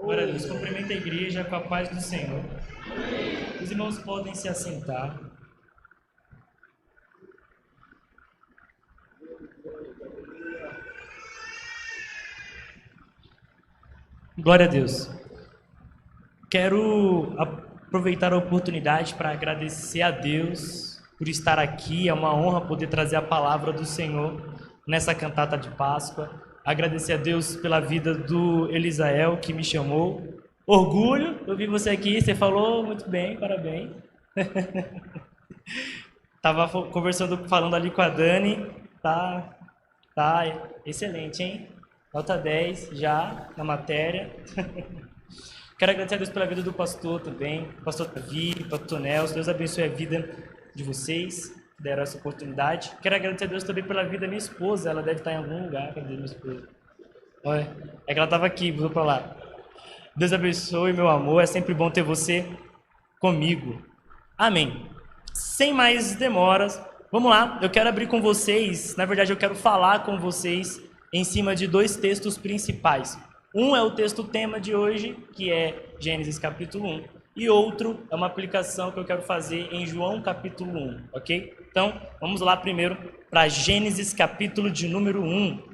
Glória a Deus. Cumprimenta a igreja com a paz do Senhor. Os irmãos podem se assentar. Glória a Deus. Quero aproveitar a oportunidade para agradecer a Deus por estar aqui. É uma honra poder trazer a palavra do Senhor nessa cantata de Páscoa. Agradecer a Deus pela vida do Elisael, que me chamou. Orgulho, eu vi você aqui, você falou muito bem, parabéns. Tava falando ali com a Dani, tá excelente, hein? Nota 10 já na matéria. Quero agradecer a Deus pela vida do pastor também, pastor Davi, pastor Nelson. Deus abençoe a vida de vocês que deram essa oportunidade. Quero agradecer a Deus também pela vida da minha esposa. Ela deve estar em algum lugar. Cadê minha esposa? Olha, é que ela estava aqui, vou para lá. Deus abençoe, meu amor. É sempre bom ter você comigo. Amém. Sem mais demoras, vamos lá. Eu quero abrir com vocês, na verdade eu quero falar com vocês em cima de dois textos principais. Um é o texto tema de hoje, que é Gênesis capítulo 1, e outro é uma aplicação que eu quero fazer em João capítulo 1, ok? Então, vamos lá primeiro para Gênesis capítulo de número 1.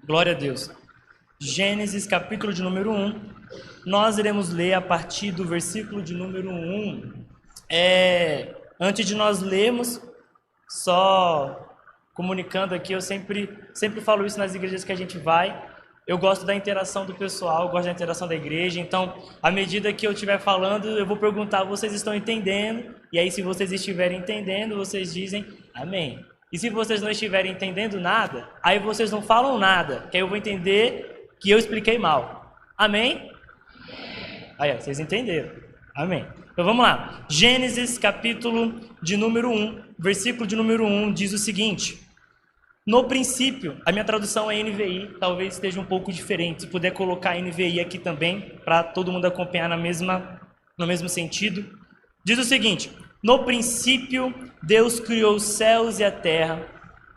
Glória a Deus. Gênesis capítulo de número 1, nós iremos ler a partir do versículo de número 1. Antes de nós lermos, só comunicando aqui, eu sempre falo isso nas igrejas que a gente vai, eu gosto da interação do pessoal, eu gosto da interação da igreja, então, à medida que eu estiver falando, eu vou perguntar, vocês estão entendendo? E aí, se vocês estiverem entendendo, vocês dizem amém. E se vocês não estiverem entendendo nada, aí vocês não falam nada, que aí eu vou entender que eu expliquei mal. Amém? Aí, vocês entenderam. Amém. Então vamos lá. Gênesis capítulo de número 1, versículo de número 1 diz o seguinte: no princípio, a minha tradução é NVI, talvez esteja um pouco diferente. Se puder colocar NVI aqui também, para todo mundo acompanhar no mesmo sentido. Diz o seguinte: no princípio, Deus criou os céus e a terra.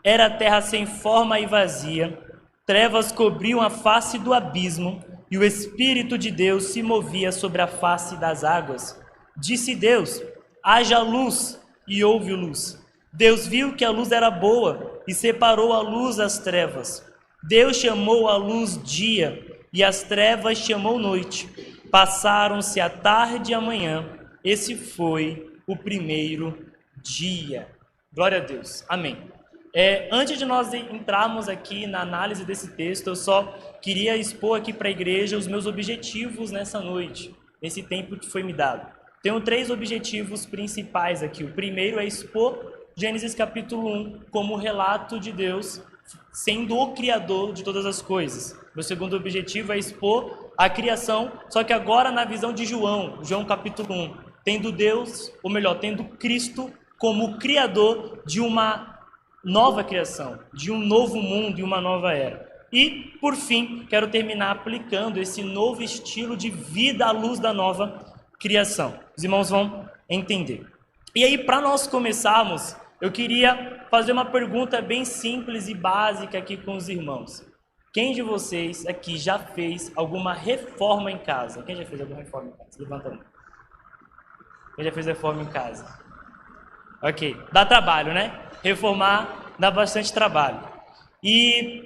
Era a terra sem forma e vazia. Trevas cobriam a face do abismo, e o Espírito de Deus se movia sobre a face das águas. Disse Deus: haja luz, e houve luz. Deus viu que a luz era boa, e separou a luz das trevas. Deus chamou a luz dia, e as trevas chamou noite. Passaram-se a tarde e a manhã. Esse foi o primeiro dia. Glória a Deus. Amém. Antes de nós entrarmos aqui na análise desse texto, eu só queria expor aqui para a igreja os meus objetivos nessa noite, nesse tempo que foi me dado. Tenho 3 objetivos principais aqui. O primeiro é expor Gênesis capítulo 1 como relato de Deus sendo o Criador de todas as coisas. Meu segundo objetivo é expor a criação, só que agora na visão de João capítulo 1, tendo Deus, ou melhor, tendo Cristo como Criador de uma nova criação, de um novo mundo e uma nova era. E, por fim, quero terminar aplicando esse novo estilo de vida à luz da nova criação. Os irmãos vão entender. E aí, para nós começarmos, eu queria fazer uma pergunta bem simples e básica aqui com os irmãos. Quem de vocês aqui já fez alguma reforma em casa? Quem já fez alguma reforma em casa? Levanta a mão. Quem já fez reforma em casa? Ok, dá trabalho, né? Reformar dá bastante trabalho. E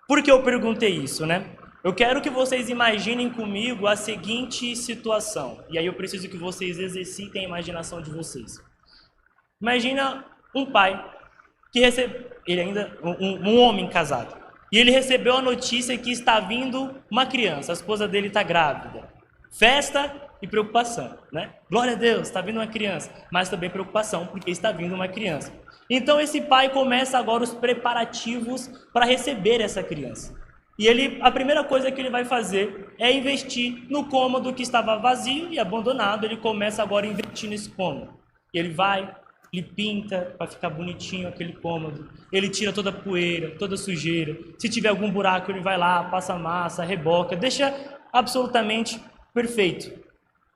por que eu perguntei isso, né? Eu quero que vocês imaginem comigo a seguinte situação. E aí eu preciso que vocês exercitem a imaginação de vocês. Imagina um pai que um homem casado. E ele recebeu a notícia que está vindo uma criança, a esposa dele está grávida. Festa e preocupação, né? Glória a Deus, está vindo uma criança, mas também preocupação, porque está vindo uma criança. Então esse pai começa agora os preparativos para receber essa criança. E a primeira coisa que ele vai fazer é investir no cômodo que estava vazio e abandonado. Ele começa agora a investir nesse cômodo. E ele pinta para ficar bonitinho aquele cômodo. Ele tira toda a poeira, toda a sujeira. Se tiver algum buraco, ele vai lá, passa massa, reboca, deixa absolutamente perfeito.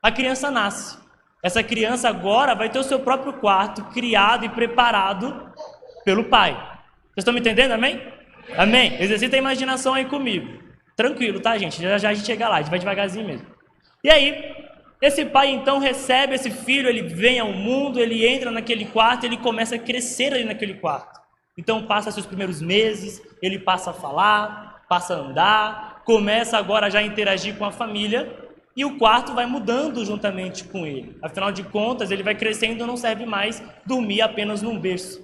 A criança nasce. Essa criança agora vai ter o seu próprio quarto criado e preparado pelo pai. Vocês estão me entendendo, amém? Amém? Exercita a imaginação aí comigo. Tranquilo, tá, gente? Já já a gente chega lá, a gente vai devagarzinho mesmo. E aí, esse pai então recebe esse filho, ele vem ao mundo, ele entra naquele quarto, ele começa a crescer ali naquele quarto. Então passa seus primeiros meses, ele passa a falar, passa a andar, começa agora já a interagir com a família, e o quarto vai mudando juntamente com ele. Afinal de contas, ele vai crescendo e não serve mais dormir apenas num berço.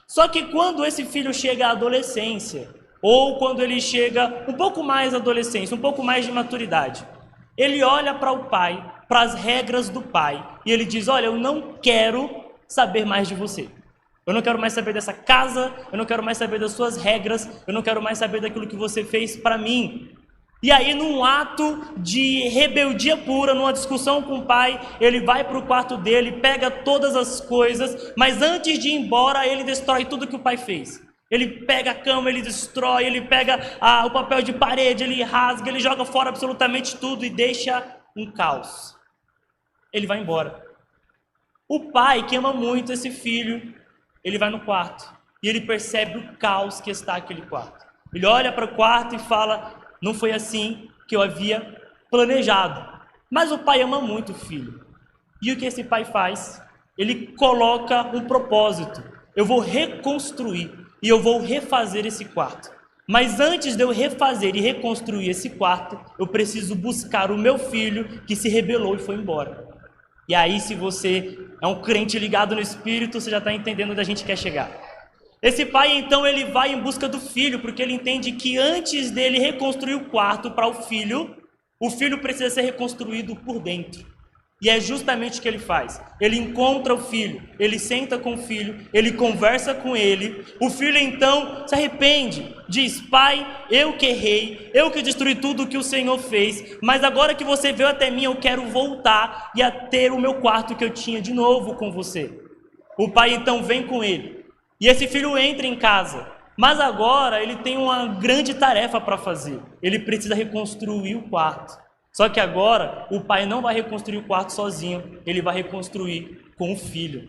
Só que quando esse filho chega à adolescência, ou quando ele chega um pouco mais à adolescência, um pouco mais de maturidade, ele olha para o pai, para as regras do pai, e ele diz: olha, eu não quero saber mais de você. Eu não quero mais saber dessa casa, eu não quero mais saber das suas regras, eu não quero mais saber daquilo que você fez para mim. E aí, num ato de rebeldia pura, numa discussão com o pai, ele vai para o quarto dele, pega todas as coisas, mas antes de ir embora, ele destrói tudo que o pai fez. Ele pega a cama, ele destrói, ele pega o papel de parede, ele rasga, ele joga fora absolutamente tudo e deixa um caos. Ele vai embora. O pai, que ama muito esse filho, ele vai no quarto e ele percebe o caos que está aquele quarto. Ele olha para o quarto e fala: não foi assim que eu havia planejado. Mas o pai ama muito o filho. E o que esse pai faz? Ele coloca um propósito. Eu vou reconstruir e eu vou refazer esse quarto. Mas antes de eu refazer e reconstruir esse quarto, eu preciso buscar o meu filho que se rebelou e foi embora. E aí, se você é um crente ligado no Espírito, você já está entendendo onde a gente quer chegar. Esse pai, então, ele vai em busca do filho, porque ele entende que antes dele reconstruir o quarto para o filho precisa ser reconstruído por dentro. E é justamente o que ele faz. Ele encontra o filho, ele senta com o filho, ele conversa com ele. O filho, então, se arrepende, diz: pai, eu que errei, eu que destruí tudo o que o Senhor fez, mas agora que você veio até mim, eu quero voltar e a ter o meu quarto que eu tinha de novo com você. O pai, então, vem com ele. E esse filho entra em casa, mas agora ele tem uma grande tarefa para fazer. Ele precisa reconstruir o quarto. Só que agora o pai não vai reconstruir o quarto sozinho, ele vai reconstruir com o filho.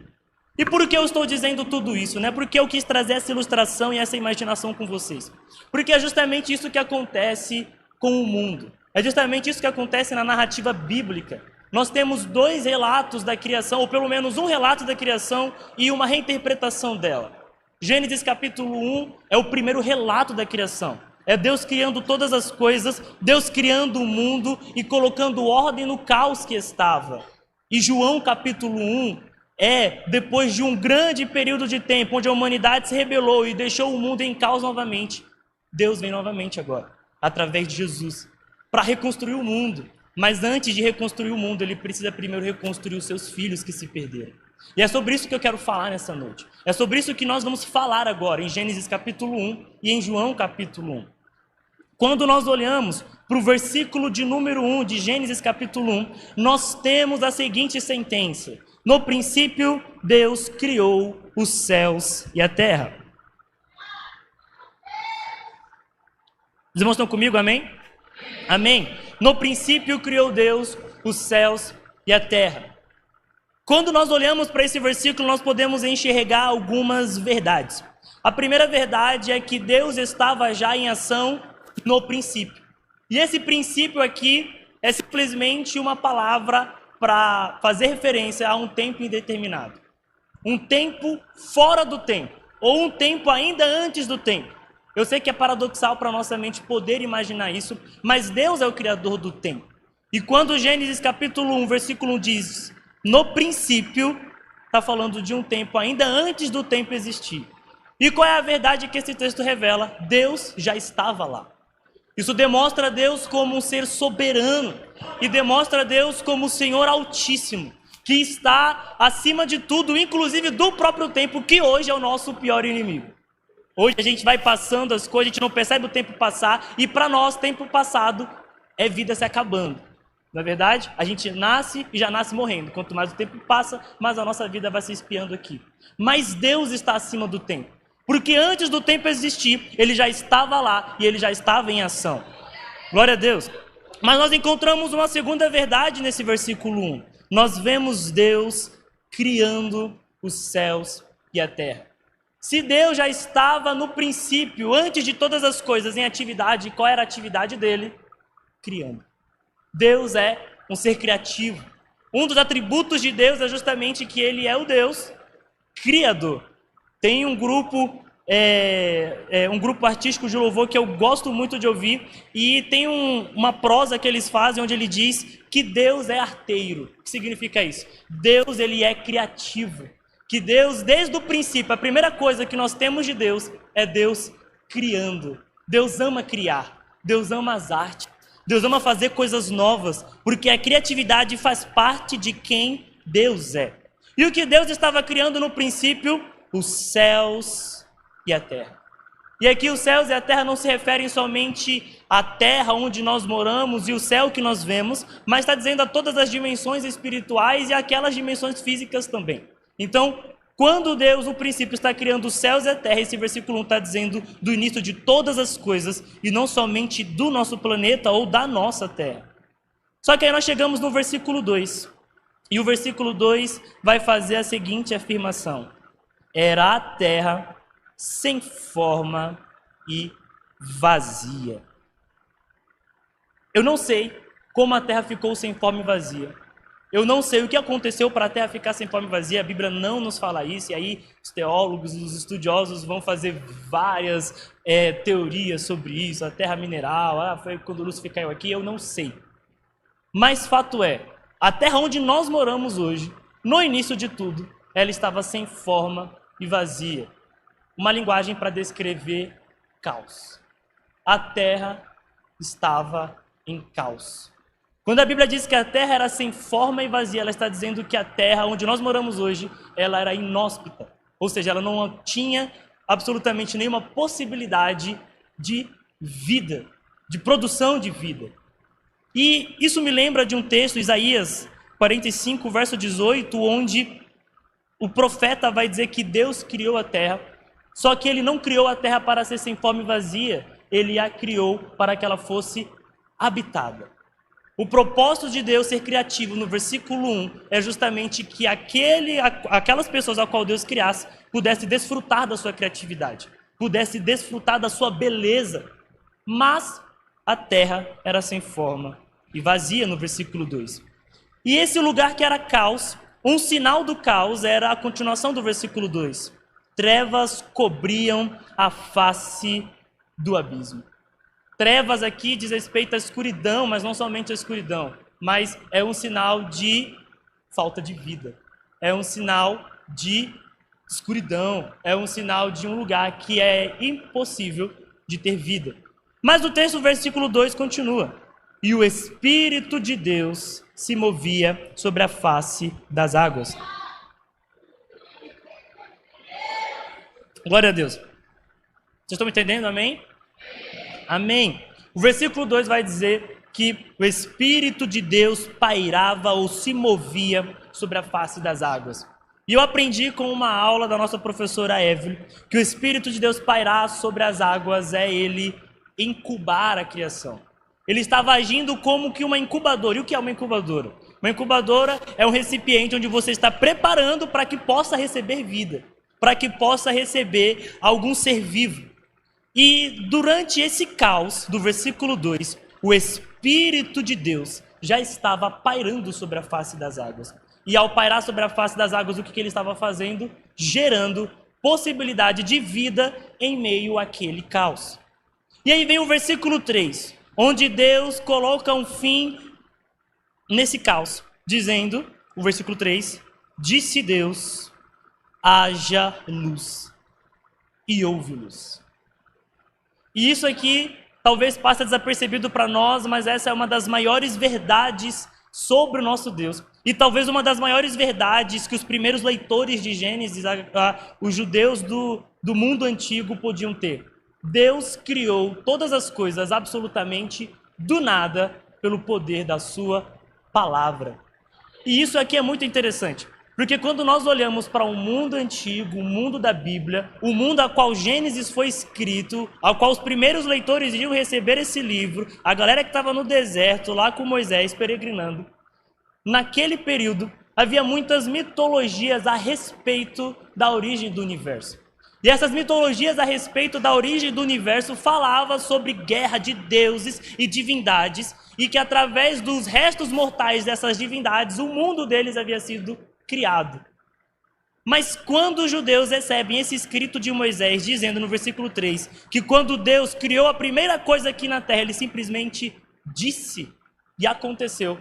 E por que eu estou dizendo tudo isso, né? Porque eu quis trazer essa ilustração e essa imaginação com vocês. Porque é justamente isso que acontece com o mundo. É justamente isso que acontece na narrativa bíblica. Nós temos 2 relatos da criação, ou pelo menos um relato da criação e uma reinterpretação dela. Gênesis capítulo 1 é o primeiro relato da criação. É Deus criando todas as coisas, Deus criando o mundo e colocando ordem no caos que estava. E João capítulo 1 é depois de um grande período de tempo, onde a humanidade se rebelou e deixou o mundo em caos novamente. Deus vem novamente agora, através de Jesus, para reconstruir o mundo. Mas antes de reconstruir o mundo, ele precisa primeiro reconstruir os seus filhos que se perderam. E é sobre isso que eu quero falar nessa noite. É sobre isso que nós vamos falar agora, em Gênesis capítulo 1 e em João capítulo 1. Quando nós olhamos para o versículo de número 1 de Gênesis capítulo 1, nós temos a seguinte sentença: no princípio, Deus criou os céus e a terra. Os irmãos estão comigo, amém? Amém. No princípio criou Deus os céus e a terra. Quando nós olhamos para esse versículo, nós podemos enxergar algumas verdades. A primeira verdade é que Deus estava já em ação no princípio. E esse princípio aqui é simplesmente uma palavra para fazer referência a um tempo indeterminado. Um tempo fora do tempo, ou um tempo ainda antes do tempo. Eu sei que é paradoxal para nossa mente poder imaginar isso, mas Deus é o criador do tempo. E quando Gênesis capítulo 1, versículo 1 diz: no princípio, está falando de um tempo ainda antes do tempo existir. E qual é a verdade que esse texto revela? Deus já estava lá. Isso demonstra Deus como um ser soberano e demonstra Deus como o Senhor Altíssimo, que está acima de tudo, inclusive do próprio tempo, que hoje é o nosso pior inimigo. Hoje a gente vai passando as coisas, a gente não percebe o tempo passar, e para nós, tempo passado é vida se acabando. Na verdade, a gente nasce e já nasce morrendo. Quanto mais o tempo passa, mais a nossa vida vai se espiando aqui. Mas Deus está acima do tempo. Porque antes do tempo existir, Ele já estava lá e Ele já estava em ação. Glória a Deus. Mas nós encontramos uma segunda verdade nesse versículo 1. Nós vemos Deus criando os céus e a terra. Se Deus já estava no princípio, antes de todas as coisas, em atividade, qual era a atividade dele? Criando. Deus é um ser criativo. Um dos atributos de Deus é justamente que ele é o Deus criador. Tem um grupo artístico de louvor que eu gosto muito de ouvir, e tem uma prosa que eles fazem onde ele diz que Deus é arteiro. O que significa isso? Deus, ele é criativo. Que Deus, desde o princípio, a primeira coisa que nós temos de Deus é Deus criando. Deus ama criar. Deus ama as artes. Deus ama fazer coisas novas, porque a criatividade faz parte de quem Deus é. E o que Deus estava criando no princípio? Os céus e a terra. E aqui os céus e a terra não se referem somente à terra onde nós moramos e o céu que nós vemos, mas está dizendo a todas as dimensões espirituais e aquelas dimensões físicas também. Então, quando Deus, no princípio, está criando os céus e a terra, esse versículo 1 está dizendo do início de todas as coisas, e não somente do nosso planeta ou da nossa terra. Só que aí nós chegamos no versículo 2, e o versículo 2 vai fazer a seguinte afirmação: era a terra sem forma e vazia. Eu não sei como a terra ficou sem forma e vazia. Eu não sei o que aconteceu para a terra ficar sem forma e vazia. A Bíblia não nos fala isso. E aí os teólogos, os estudiosos vão fazer várias teorias sobre isso. A terra mineral, foi quando Lúcifer caiu aqui. Eu não sei. Mas fato é, a terra onde nós moramos hoje, no início de tudo, ela estava sem forma e vazia. Uma linguagem para descrever caos. A terra estava em caos. Quando a Bíblia diz que a terra era sem forma e vazia, ela está dizendo que a terra onde nós moramos hoje, ela era inóspita. Ou seja, ela não tinha absolutamente nenhuma possibilidade de vida, de produção de vida. E isso me lembra de um texto, Isaías 45, verso 18, onde o profeta vai dizer que Deus criou a terra, só que ele não criou a terra para ser sem forma e vazia, ele a criou para que ela fosse habitada. O propósito de Deus ser criativo no versículo 1 é justamente que aquelas pessoas a qual Deus criasse pudessem desfrutar da sua criatividade, pudessem desfrutar da sua beleza. Mas a terra era sem forma e vazia no versículo 2. E esse lugar que era caos, um sinal do caos era a continuação do versículo 2. Trevas cobriam a face do abismo. Trevas aqui diz respeito à escuridão, mas não somente à escuridão, mas é um sinal de falta de vida. É um sinal de escuridão, é um sinal de um lugar que é impossível de ter vida. Mas o texto, versículo 2, continua. E o Espírito de Deus se movia sobre a face das águas. Glória a Deus. Vocês estão me entendendo? Amém? Amém. O versículo 2 vai dizer que o Espírito de Deus pairava ou se movia sobre a face das águas. E eu aprendi com uma aula da nossa professora Evelyn que o Espírito de Deus pairar sobre as águas é ele incubar a criação. Ele estava agindo como que uma incubadora. E o que é uma incubadora? Uma incubadora é um recipiente onde você está preparando para que possa receber vida, para que possa receber algum ser vivo. E durante esse caos do versículo 2, o Espírito de Deus já estava pairando sobre a face das águas. E ao pairar sobre a face das águas, o que ele estava fazendo? Gerando possibilidade de vida em meio àquele caos. E aí vem o versículo 3, onde Deus coloca um fim nesse caos, dizendo, o versículo 3, disse Deus, haja luz, e houve luz. E isso aqui talvez passe desapercebido para nós, mas essa é uma das maiores verdades sobre o nosso Deus. E talvez uma das maiores verdades que os primeiros leitores de Gênesis, os judeus do mundo antigo podiam ter. Deus criou todas as coisas absolutamente do nada pelo poder da sua palavra. E isso aqui é muito interessante, Porque quando nós olhamos para o mundo antigo, o mundo da Bíblia, o mundo ao qual Gênesis foi escrito, ao qual os primeiros leitores iriam receber esse livro, a galera que estava no deserto, lá com Moisés, peregrinando, naquele período havia muitas mitologias a respeito da origem do universo. E essas mitologias a respeito da origem do universo falavam sobre guerra de deuses e divindades, e que através dos restos mortais dessas divindades, o mundo deles havia sido criado. Mas quando os judeus recebem esse escrito de Moisés, dizendo no versículo 3, que quando Deus criou a primeira coisa aqui na terra, ele simplesmente disse, e aconteceu.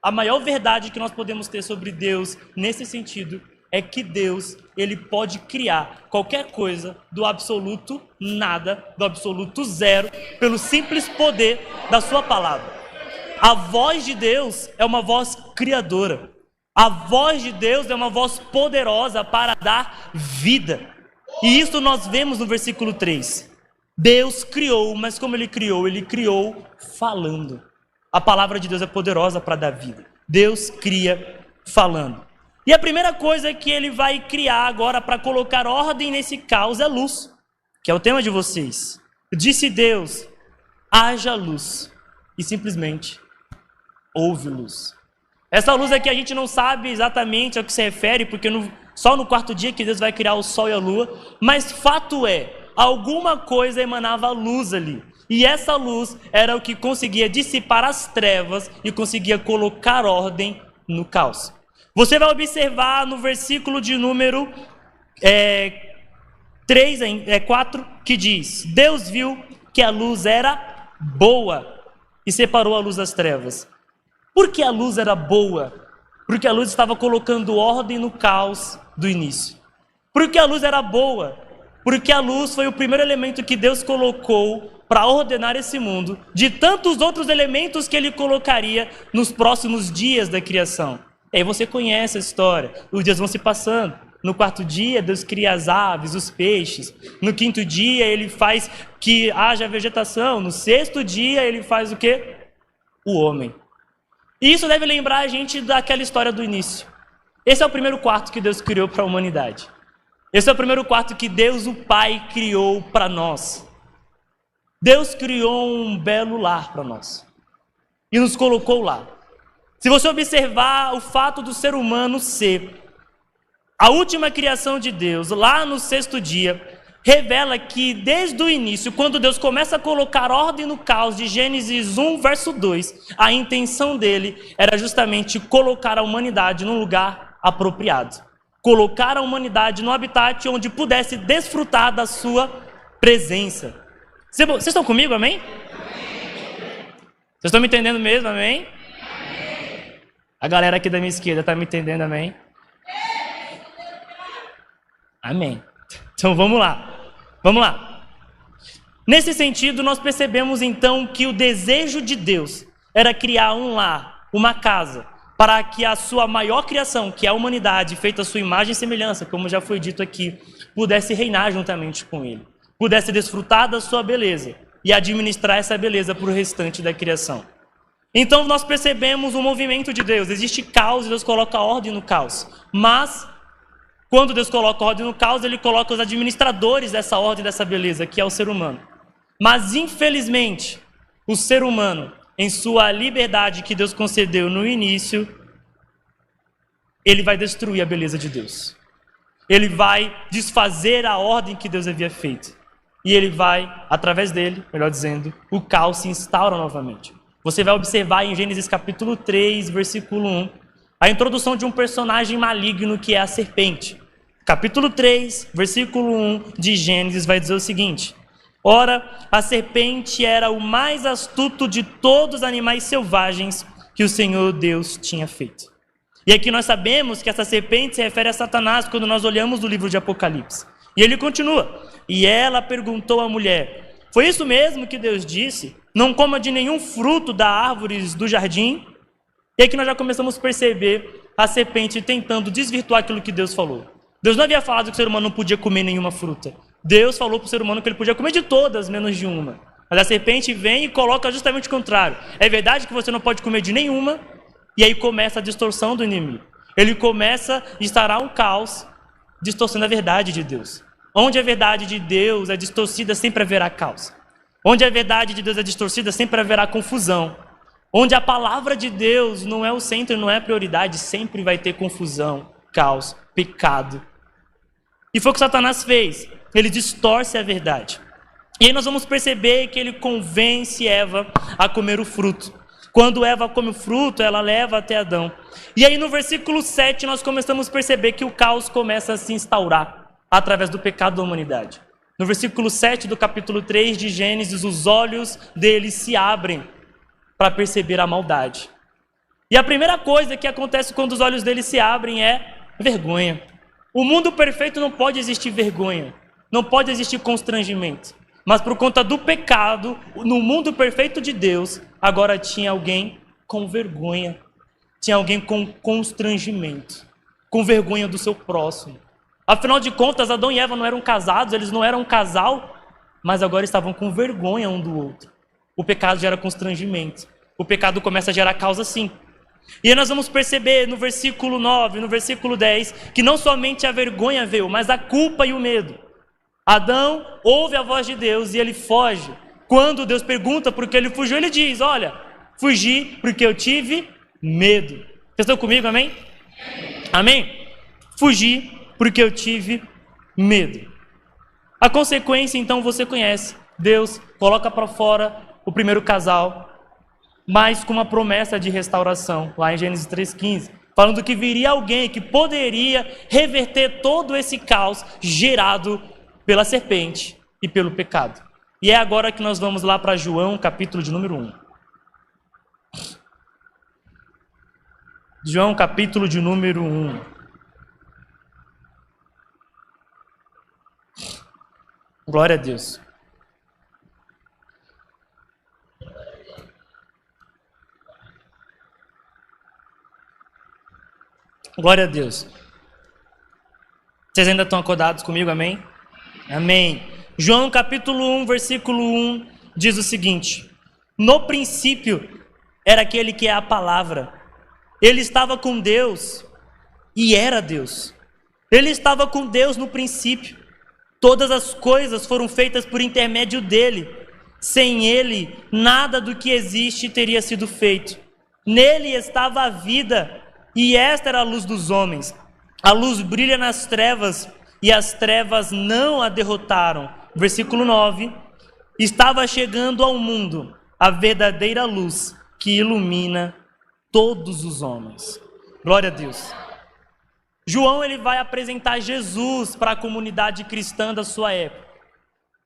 A maior verdade que nós podemos ter sobre Deus nesse sentido é que Deus, ele pode criar qualquer coisa do absoluto nada, do absoluto zero, pelo simples poder da sua palavra. A voz de Deus é uma voz criadora. A voz de Deus é uma voz poderosa para dar vida. E isso nós vemos no versículo 3. Deus criou, mas como ele criou falando. A palavra de Deus é poderosa para dar vida. Deus cria falando. E a primeira coisa que ele vai criar agora para colocar ordem nesse caos é luz, que é o tema de vocês. Disse Deus, haja luz. E simplesmente houve luz. Essa luz aqui a gente não sabe exatamente ao que se refere, porque só no quarto dia que Deus vai criar o sol e a lua, mas fato é, alguma coisa emanava luz ali. E essa luz era o que conseguia dissipar as trevas e conseguia colocar ordem no caos. Você vai observar no versículo de número 4, que diz, Deus viu que a luz era boa e separou a luz das trevas. Por que a luz era boa? Porque a luz estava colocando ordem no caos do início. Por que a luz era boa? Porque a luz foi o primeiro elemento que Deus colocou para ordenar esse mundo, de tantos outros elementos que ele colocaria nos próximos dias da criação. E aí você conhece a história, os dias vão se passando. No quarto dia, Deus cria as aves, os peixes. No quinto dia, ele faz que haja vegetação. No sexto dia, ele faz o quê? O homem. E isso deve lembrar a gente daquela história do início. Esse é o primeiro quarto que Deus criou para a humanidade. Esse é o primeiro quarto que Deus, o Pai, criou para nós. Deus criou um belo lar para nós. E nos colocou lá. Se você observar o fato do ser humano ser a última criação de Deus, lá no sexto dia, revela que desde o início, quando Deus começa a colocar ordem no caos de Gênesis 1, verso 2, a intenção dele era justamente colocar a humanidade num lugar apropriado. Colocar a humanidade no habitat onde pudesse desfrutar da sua presença. Vocês estão comigo, amém? Vocês estão me entendendo mesmo, amém? A galera aqui da minha esquerda está me entendendo, amém? Amém. Então vamos lá. Vamos lá. Nesse sentido, nós percebemos então que o desejo de Deus era criar um lar, uma casa, para que a sua maior criação, que é a humanidade, feita à sua imagem e semelhança, como já foi dito aqui, pudesse reinar juntamente com ele, pudesse desfrutar da sua beleza e administrar essa beleza para o restante da criação. Então nós percebemos o movimento de Deus. Existe caos e Deus coloca ordem no caos. Mas, quando Deus coloca ordem no caos, ele coloca os administradores dessa ordem, dessa beleza, que é o ser humano. Mas, infelizmente, o ser humano, em sua liberdade que Deus concedeu no início, ele vai destruir a beleza de Deus. Ele vai desfazer a ordem que Deus havia feito. E ele vai, através dele, melhor dizendo, o caos se instaura novamente. Você vai observar em Gênesis capítulo 3, versículo 1, a introdução de um personagem maligno que é a serpente. Capítulo 3, versículo 1 de Gênesis vai dizer o seguinte: ora, a serpente era o mais astuto de todos os animais selvagens que o Senhor Deus tinha feito. E aqui nós sabemos que essa serpente se refere a Satanás quando nós olhamos o livro de Apocalipse. E ele continua, e ela perguntou à mulher, foi isso mesmo que Deus disse? Não coma de nenhum fruto das árvores do jardim? E aqui nós já começamos a perceber a serpente tentando desvirtuar aquilo que Deus falou. Deus não havia falado que o ser humano não podia comer nenhuma fruta. Deus falou para o ser humano que ele podia comer de todas, menos de uma. Mas a serpente vem e coloca justamente o contrário. É verdade que você não pode comer de nenhuma, e aí começa a distorção do inimigo. Ele começa a instaurar um caos, distorcendo a verdade de Deus. Onde a verdade de Deus é distorcida, sempre haverá caos. Onde a verdade de Deus é distorcida, sempre haverá confusão. Onde a palavra de Deus não é o centro, não é a prioridade, sempre vai ter confusão, caos, pecado. E foi o que Satanás fez. Ele distorce a verdade. E aí nós vamos perceber que ele convence Eva a comer o fruto. Quando Eva come o fruto, ela leva até Adão. E aí no versículo 7 nós começamos a perceber que o caos começa a se instaurar através do pecado da humanidade. No versículo 7 do capítulo 3 de Gênesis, os olhos deles se abrem para perceber a maldade. E a primeira coisa que acontece quando os olhos deles se abrem é vergonha. O mundo perfeito não pode existir vergonha, não pode existir constrangimento. Mas por conta do pecado, no mundo perfeito de Deus, agora tinha alguém com vergonha. Tinha alguém com constrangimento, com vergonha do seu próximo. Afinal de contas, Adão e Eva não eram casados, eles não eram um casal, mas agora estavam com vergonha um do outro. O pecado gera constrangimento. O pecado começa a gerar causa sim. E aí nós vamos perceber no versículo 9, no versículo 10, que não somente a vergonha veio, mas a culpa e o medo. Adão ouve a voz de Deus e ele foge. Quando Deus pergunta por que ele fugiu, ele diz, olha, fugi porque eu tive medo. Vocês estão comigo, amém? Amém? Fugi porque eu tive medo. A consequência, então, você conhece. Deus coloca para fora o primeiro casal, mas com uma promessa de restauração, lá em Gênesis 3,15, falando que viria alguém que poderia reverter todo esse caos gerado pela serpente e pelo pecado. E é agora que nós vamos lá para João, capítulo de número 1. João, capítulo de número 1. Glória a Deus. Glória a Deus. Vocês ainda estão acordados comigo, amém? Amém. João capítulo 1, versículo 1, diz o seguinte: no princípio era aquele que é a palavra. Ele estava com Deus e era Deus. Ele estava com Deus no princípio. Todas as coisas foram feitas por intermédio dele. Sem ele, nada do que existe teria sido feito. Nele estava a vida, e esta era a luz dos homens. A luz brilha nas trevas, e as trevas não a derrotaram. Versículo 9. Estava chegando ao mundo a verdadeira luz que ilumina todos os homens. Glória a Deus. João ele vai apresentar Jesus para a comunidade cristã da sua época.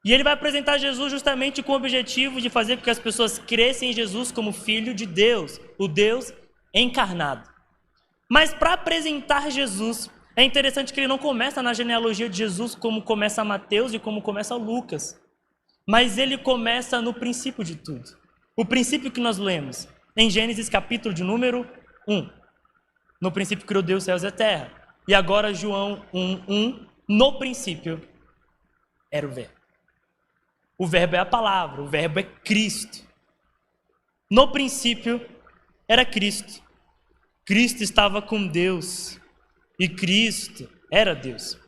E ele vai apresentar Jesus justamente com o objetivo de fazer com que as pessoas cresçam em Jesus como Filho de Deus, o Deus encarnado. Mas para apresentar Jesus, é interessante que ele não começa na genealogia de Jesus como começa Mateus e como começa Lucas. Mas ele começa no princípio de tudo. O princípio que nós lemos em Gênesis capítulo de número 1. No princípio criou Deus os céus e a terra. E agora João 1:1. No princípio era o verbo. O verbo é a palavra, o verbo é Cristo. No princípio era Cristo. Cristo estava com Deus e Cristo era Deus.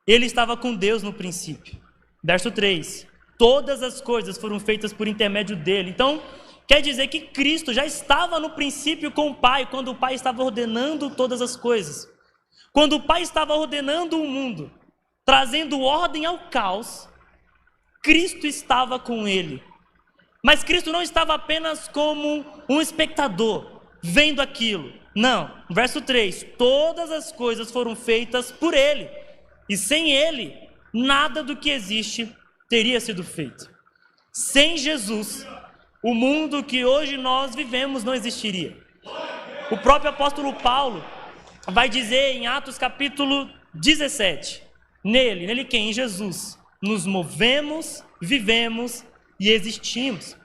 Ele estava com Deus no princípio. Verso 3. Todas as coisas foram feitas por intermédio dele. Então, quer dizer que Cristo já estava no princípio com o Pai, quando o Pai estava ordenando todas as coisas. Quando o Pai estava ordenando o mundo, trazendo ordem ao caos, Cristo estava com ele. Mas Cristo não estava apenas como um espectador, vendo aquilo. Não, verso 3, todas as coisas foram feitas por ele, e sem ele, nada do que existe teria sido feito. Sem Jesus, o mundo que hoje nós vivemos não existiria. O próprio apóstolo Paulo vai dizer em Atos capítulo 17, nele quem? Em Jesus, nos movemos, vivemos e existimos.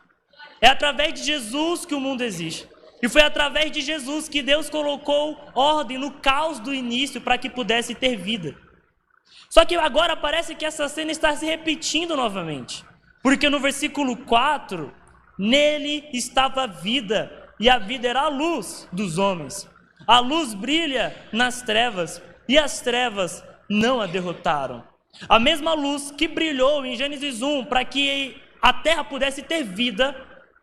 É através de Jesus que o mundo existe. E foi através de Jesus que Deus colocou ordem no caos do início para que pudesse ter vida. Só que agora parece que essa cena está se repetindo novamente. Porque no versículo 4, nele estava a vida, e a vida era a luz dos homens. A luz brilha nas trevas e as trevas não a derrotaram. A mesma luz que brilhou em Gênesis 1 para que a terra pudesse ter vida,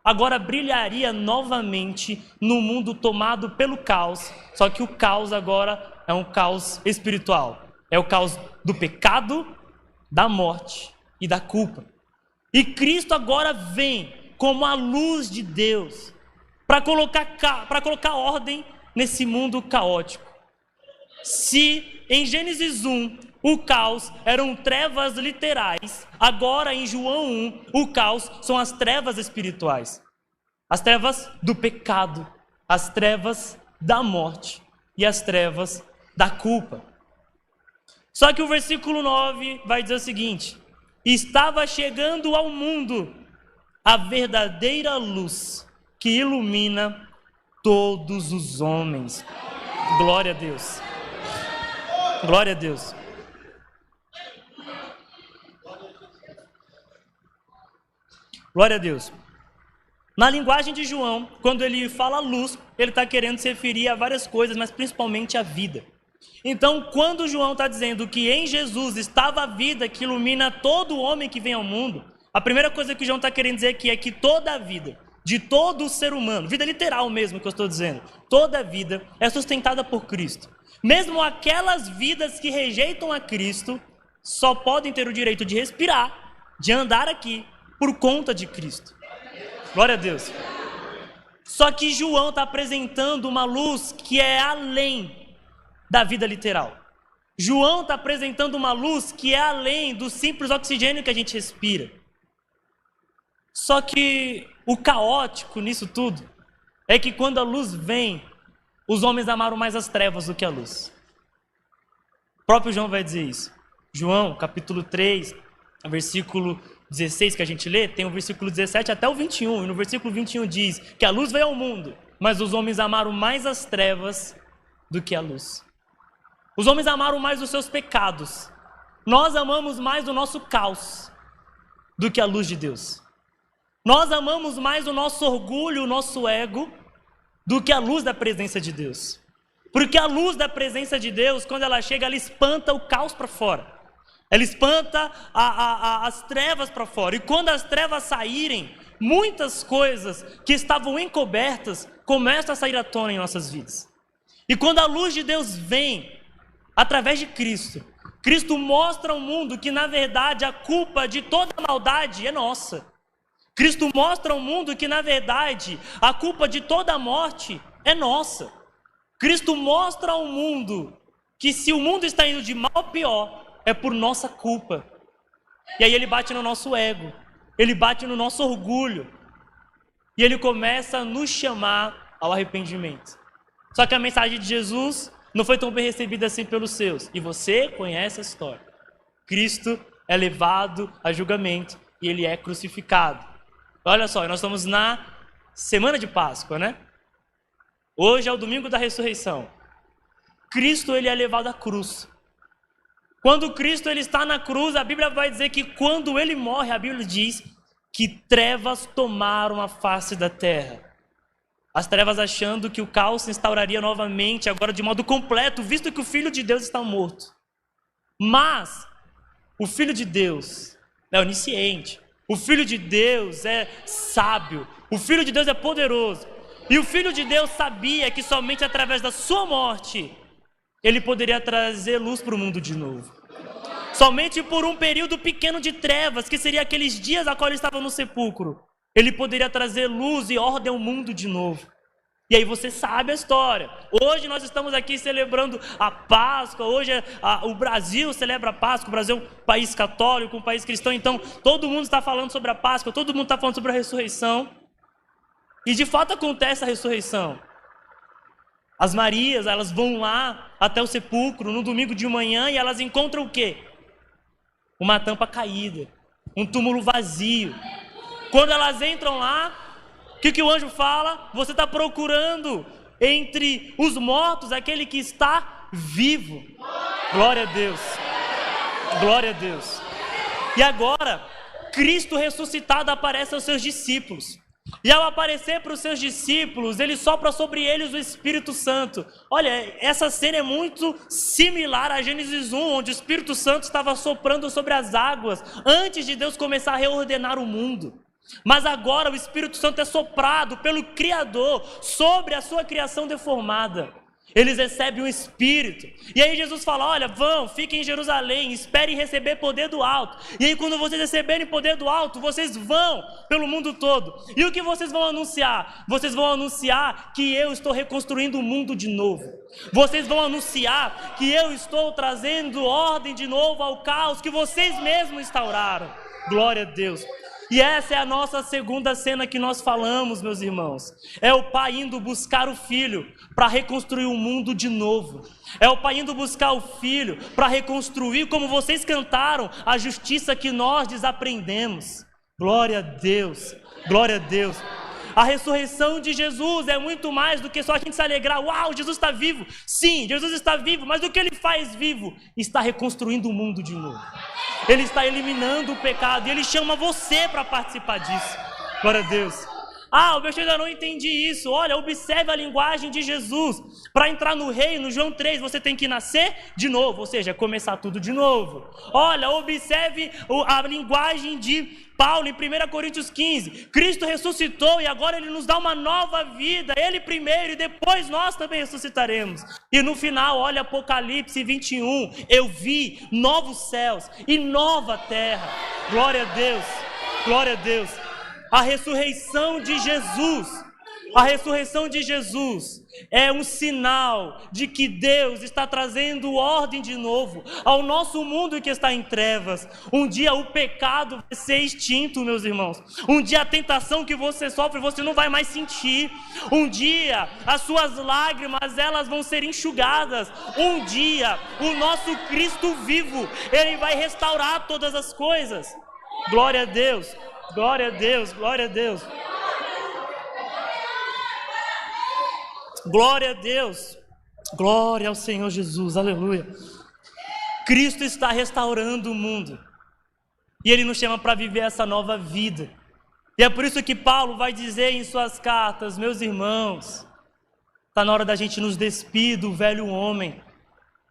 agora brilharia novamente no mundo tomado pelo caos. Só que o caos agora é um caos espiritual. É o caos do pecado, da morte e da culpa. E Cristo agora vem como a luz de Deus para colocar ordem nesse mundo caótico. Se em Gênesis 1 o caos eram trevas literais, agora em João 1 o caos são as trevas espirituais. As trevas do pecado, as trevas da morte e as trevas da culpa. Só que o versículo 9 vai dizer o seguinte: estava chegando ao mundo a verdadeira luz que ilumina todos os homens. Glória a Deus. Glória a Deus. Glória a Deus. Na linguagem de João, quando ele fala luz, ele está querendo se referir a várias coisas, mas principalmente à vida. Então, quando João está dizendo que em Jesus estava a vida que ilumina todo homem que vem ao mundo, a primeira coisa que João está querendo dizer aqui é que toda a vida, de todo o ser humano, vida literal mesmo que eu estou dizendo, toda a vida é sustentada por Cristo. Mesmo aquelas vidas que rejeitam a Cristo, só podem ter o direito de respirar, de andar aqui, por conta de Cristo. Glória a Deus. Só que João está apresentando uma luz que é além da vida literal. João está apresentando uma luz que é além do simples oxigênio que a gente respira. Só que o caótico nisso tudo é que quando a luz vem, os homens amaram mais as trevas do que a luz. O próprio João vai dizer isso. João, capítulo 3, versículo 16 que a gente lê, tem o versículo 17 até o 21. E no versículo 21 diz que a luz veio ao mundo, mas os homens amaram mais as trevas do que a luz. Os homens amaram mais os seus pecados. Nós amamos mais o nosso caos do que a luz de Deus. Nós amamos mais o nosso orgulho, o nosso ego, do que a luz da presença de Deus. Porque a luz da presença de Deus, quando ela chega, ela espanta o caos para fora. Ela espanta as trevas para fora. E quando as trevas saírem, muitas coisas que estavam encobertas começam a sair à tona em nossas vidas. E quando a luz de Deus vem, através de Cristo, Cristo mostra ao mundo que, na verdade, a culpa de toda a maldade é nossa. Cristo mostra ao mundo que, na verdade, a culpa de toda a morte é nossa. Cristo mostra ao mundo que se o mundo está indo de mal a pior, é por nossa culpa. E aí ele bate no nosso ego, ele bate no nosso orgulho, e ele começa a nos chamar ao arrependimento. Só que a mensagem de Jesus não foi tão bem recebida assim pelos seus, e você conhece a história. Cristo é levado a julgamento e ele é crucificado. Olha só, nós estamos na semana de Páscoa, né? Hoje é o domingo da ressurreição. Cristo, ele é levado à cruz. Quando Cristo ele está na cruz, a Bíblia vai dizer que quando ele morre, a Bíblia diz que trevas tomaram a face da terra. As trevas achando que o caos se instauraria novamente, agora de modo completo, visto que o Filho de Deus está morto. Mas o Filho de Deus é onisciente. O Filho de Deus é sábio. O Filho de Deus é poderoso. E o Filho de Deus sabia que somente através da sua morte ele poderia trazer luz para o mundo de novo. Somente por um período pequeno de trevas, que seria aqueles dias a qual ele estava no sepulcro, ele poderia trazer luz e ordem ao mundo de novo. E aí você sabe a história. Hoje nós estamos aqui celebrando a Páscoa. Hoje o Brasil celebra a Páscoa. O Brasil é um país católico, um país cristão. Então todo mundo está falando sobre a Páscoa, todo mundo está falando sobre a ressurreição. E de fato acontece a ressurreição. As Marias, elas vão lá até o sepulcro no domingo de manhã e elas encontram o quê? Uma tampa caída, um túmulo vazio. Quando elas entram lá, o que o anjo fala? Você está procurando entre os mortos aquele que está vivo. Glória a Deus. Glória a Deus. E agora, Cristo ressuscitado aparece aos seus discípulos. E ao aparecer para os seus discípulos, ele sopra sobre eles o Espírito Santo. Olha, essa cena é muito similar a Gênesis 1, onde o Espírito Santo estava soprando sobre as águas, antes de Deus começar a reordenar o mundo. Mas agora o Espírito Santo é soprado pelo Criador sobre a sua criação deformada. Eles recebem o Espírito. E aí Jesus fala, olha, vão, fiquem em Jerusalém, esperem receber poder do alto. E aí quando vocês receberem poder do alto, vocês vão pelo mundo todo. E o que vocês vão anunciar? Vocês vão anunciar que eu estou reconstruindo o mundo de novo. Vocês vão anunciar que eu estou trazendo ordem de novo ao caos que vocês mesmos instauraram. Glória a Deus. E essa é a nossa segunda cena que nós falamos, meus irmãos. É o pai indo buscar o filho para reconstruir o mundo de novo. É o pai indo buscar o filho para reconstruir, como vocês cantaram, a justiça que nós desaprendemos. Glória a Deus, glória a Deus. A ressurreição de Jesus é muito mais do que só a gente se alegrar. Uau, Jesus está vivo. Sim, Jesus está vivo, mas o que ele faz vivo? Está reconstruindo o mundo de novo. Ele está eliminando o pecado e ele chama você para participar disso. Glória a Deus. Ah, o Alberto ainda não entendi isso. Olha, observe a linguagem de Jesus. Para entrar no reino, João 3, você tem que nascer de novo, ou seja, começar tudo de novo. Olha, observe a linguagem de Paulo em 1 Coríntios 15. Cristo ressuscitou e agora ele nos dá uma nova vida. Ele primeiro e depois nós também ressuscitaremos. E no final, olha Apocalipse 21. Eu vi novos céus e nova terra. Glória a Deus, glória a Deus. A ressurreição de Jesus é um sinal de que Deus está trazendo ordem de novo ao nosso mundo que está em trevas. Um dia o pecado vai ser extinto, meus irmãos. Um dia a tentação que você sofre, você não vai mais sentir. Um dia as suas lágrimas, elas vão ser enxugadas. Um dia o nosso Cristo vivo, ele vai restaurar todas as coisas. Glória a Deus. Glória a Deus, glória a Deus. Glória a Deus. Glória ao Senhor Jesus, aleluia. Cristo está restaurando o mundo. E Ele nos chama para viver essa nova vida. E é por isso que Paulo vai dizer em suas cartas, meus irmãos, está na hora da gente nos despir do velho homem.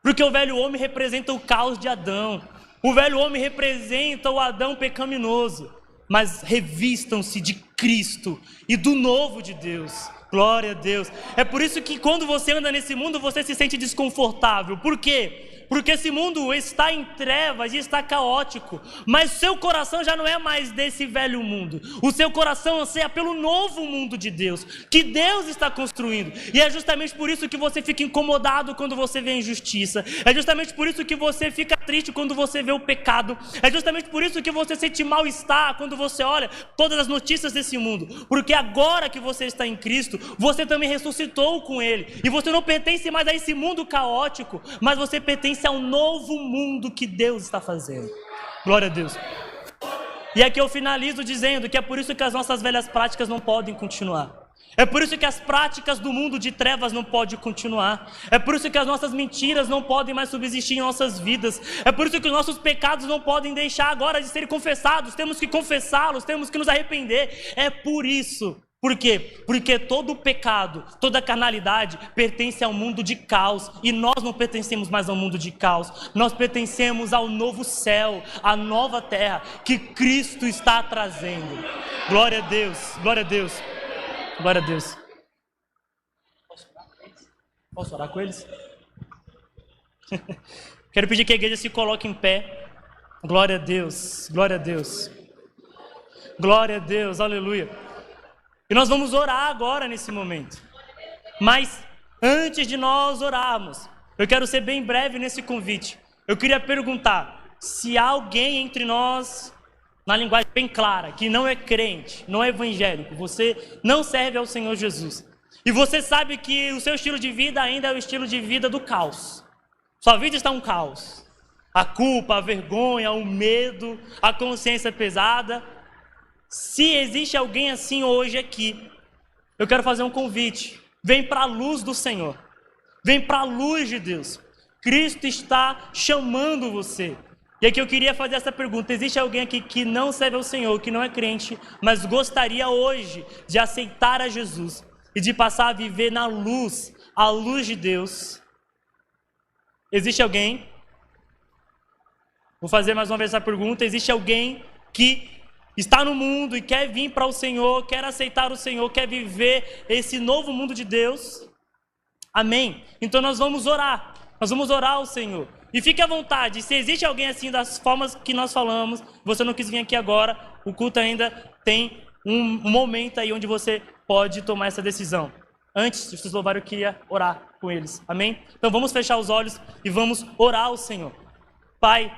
Porque o velho homem representa o caos de Adão. O velho homem representa o Adão pecaminoso. Mas revistam-se de Cristo e do novo de Deus. Glória a Deus. É por isso que quando você anda nesse mundo, você se sente desconfortável. Por quê? Porque esse mundo está em trevas e está caótico. Mas seu coração já não é mais desse velho mundo. O seu coração anseia pelo novo mundo de Deus, que Deus está construindo. E é justamente por isso que você fica incomodado quando você vê a injustiça. É justamente por isso que você fica triste quando você vê o pecado. É justamente por isso que você sente mal-estar quando você olha todas as notícias desse mundo. Porque agora que você está em Cristo, você também ressuscitou com Ele. E você não pertence mais a esse mundo caótico, mas você pertence a um novo mundo que Deus está fazendo. Glória a Deus. E aqui eu finalizo dizendo que é por isso que as nossas velhas práticas não podem continuar. É por isso que as práticas do mundo de trevas não podem continuar. É por isso que as nossas mentiras não podem mais subsistir em nossas vidas. É por isso que os nossos pecados não podem deixar agora de serem confessados. Temos que confessá-los, temos que nos arrepender. É por isso. Por quê? Porque todo o pecado, toda a carnalidade pertence ao mundo de caos. E nós não pertencemos mais ao mundo de caos. Nós pertencemos ao novo céu, à nova terra que Cristo está trazendo. Glória a Deus, glória a Deus, glória a Deus. Posso orar com eles? Quero pedir que a igreja se coloque em pé. Glória a Deus, glória a Deus. Glória a Deus, aleluia. E nós vamos orar agora nesse momento. Mas antes de nós orarmos, eu quero ser bem breve nesse convite. Eu queria perguntar se há alguém entre nós, na linguagem bem clara, que não é crente, não é evangélico, você não serve ao Senhor Jesus. E você sabe que o seu estilo de vida ainda é o estilo de vida do caos. Sua vida está um caos. A culpa, a vergonha, o medo, a consciência pesada. Se existe alguém assim hoje aqui, eu quero fazer um convite. Vem para a luz do Senhor. Vem para a luz de Deus. Cristo está chamando você. E aqui eu queria fazer essa pergunta: existe alguém aqui que não serve ao Senhor, que não é crente, mas gostaria hoje de aceitar a Jesus e de passar a viver na luz, a luz de Deus? Existe alguém? Vou fazer mais uma vez essa pergunta: existe alguém que está no mundo e quer vir para o Senhor, quer aceitar o Senhor, quer viver esse novo mundo de Deus? Amém? Então nós vamos orar ao Senhor. E fique à vontade, se existe alguém assim das formas que nós falamos, você não quis vir aqui agora, o culto ainda tem um momento aí onde você pode tomar essa decisão. Antes de vocês louvarem, eu queria orar com eles. Amém? Então vamos fechar os olhos e vamos orar ao Senhor. Pai,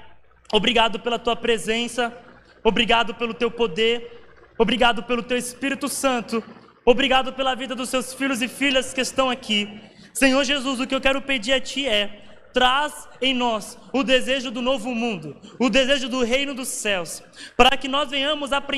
obrigado pela tua presença, obrigado pelo teu poder, obrigado pelo teu Espírito Santo, obrigado pela vida dos seus filhos e filhas que estão aqui. Senhor Jesus, o que eu quero pedir a ti é: traz em nós o desejo do novo mundo, o desejo do reino dos céus, para que nós venhamos aprender